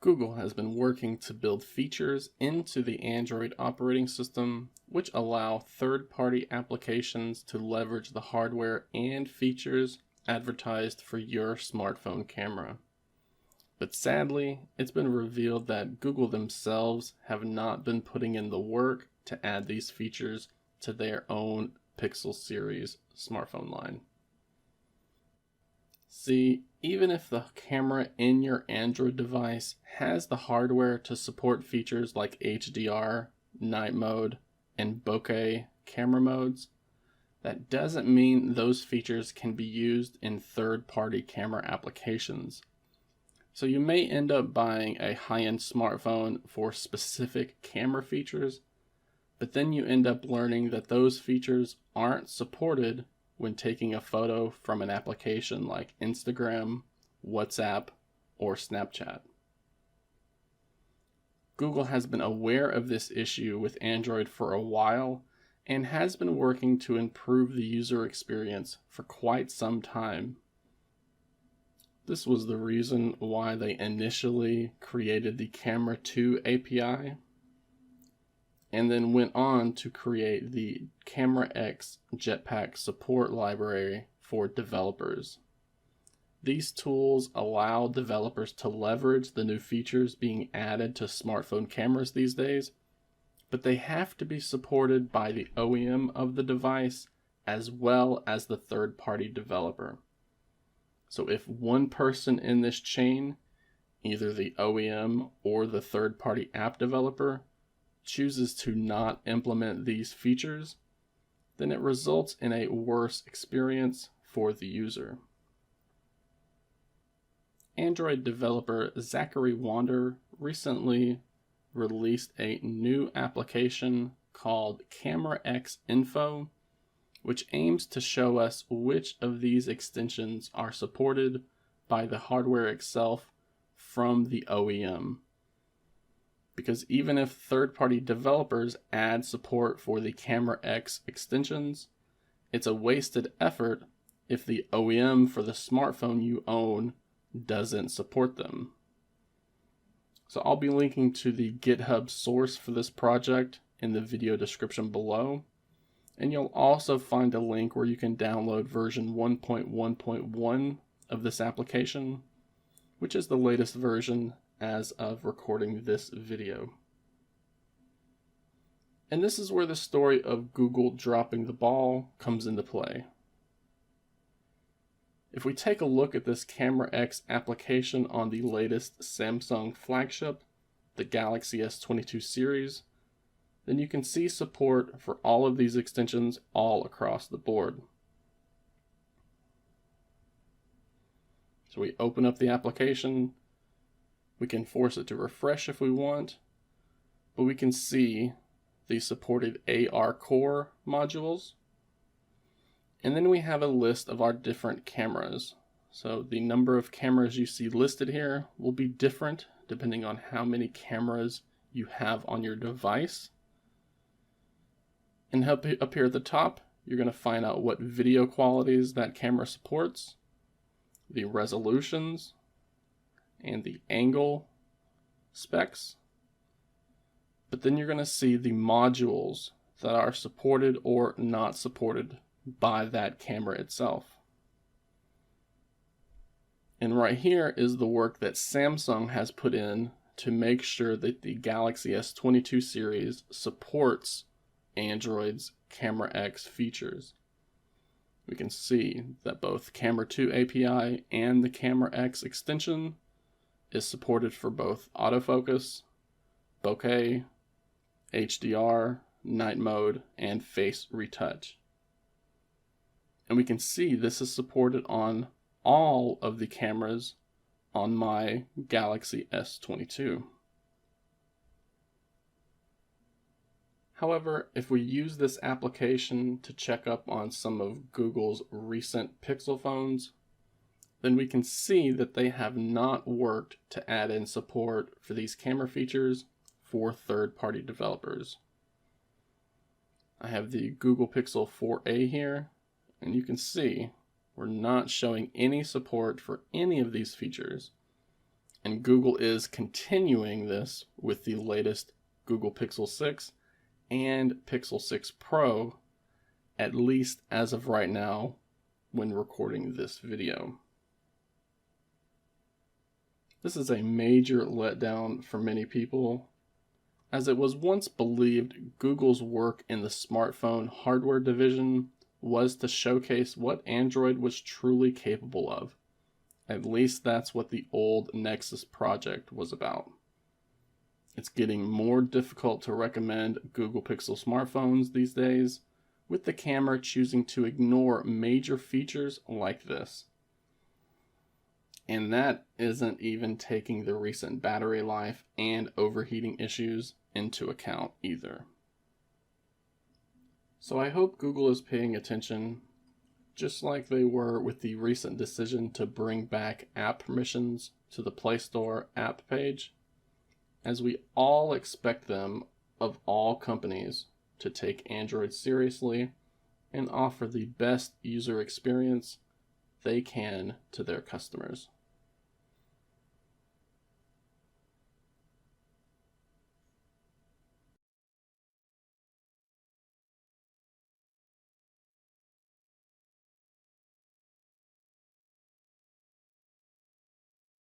Google has been working to build features into the Android operating system which allow third-party applications to leverage the hardware and features advertised for your smartphone camera. But sadly, it's been revealed that Google themselves have not been putting in the work to add these features to their own Pixel series smartphone line. See, even if the camera in your Android device has the hardware to support features like HDR, night mode, and bokeh camera modes, that doesn't mean those features can be used in third-party camera applications. So you may end up buying a high-end smartphone for specific camera features, but then you end up learning that those features aren't supported when taking a photo from an application like Instagram, WhatsApp, or Snapchat. Google has been aware of this issue with Android for a while and has been working to improve the user experience for quite some time. This was the reason why they initially created the Camera2 API and then went on to create the CameraX Jetpack support library for developers. These tools allow developers to leverage the new features being added to smartphone cameras these days, but they have to be supported by the OEM of the device as well as the third-party developer. So if one person in this chain, either the OEM or the third-party app developer, chooses to not implement these features, then it results in a worse experience for the user. Android developer Zachary Wander recently released a new application called CameraX Info, which aims to show us which of these extensions are supported by the hardware itself from the OEM. Because even if third-party developers add support for the CameraX extensions, it's a wasted effort if the OEM for the smartphone you own doesn't support them. So I'll be linking to the GitHub source for this project in the video description below, and you'll also find a link where you can download version 1.1.1 of this application, which is the latest version as of recording this video. And this is where the story of Google dropping the ball comes into play. If we take a look at this CameraX application on the latest Samsung flagship, the Galaxy S22 series, then you can see support for all of these extensions all across the board. So we open up the application. We can force it to refresh if we want, but we can see the supported AR core modules. And then we have a list of our different cameras. So the number of cameras you see listed here will be different depending on how many cameras you have on your device. And up here at the top, you're going to find out what video qualities that camera supports, the resolutions, and the angle specs. But then you're going to see the modules that are supported or not supported by that camera itself. And right here is the work that Samsung has put in to make sure that the Galaxy S22 series supports Android's CameraX features. We can see that both Camera2 API and the CameraX extension is supported for both autofocus, bokeh, HDR, night mode, and face retouch. And we can see this is supported on all of the cameras on my Galaxy S22. However, if we use this application to check up on some of Google's recent Pixel phones, then we can see that they have not worked to add in support for these camera features for third-party developers. I have the Google Pixel 4a here, and you can see we're not showing any support for any of these features. And Google is continuing this with the latest Google Pixel 6 and Pixel 6 Pro, at least as of right now when recording this video. This is a major letdown for many people, as it was once believed Google's work in the smartphone hardware division was to showcase what Android was truly capable of. At least that's what the old Nexus project was about. It's getting more difficult to recommend Google Pixel smartphones these days, with the camera choosing to ignore major features like this. And that isn't even taking the recent battery life and overheating issues into account either. So I hope Google is paying attention, just like they were with the recent decision to bring back app permissions to the Play Store app page, as we all expect them, of all companies, to take Android seriously and offer the best user experience they can to their customers.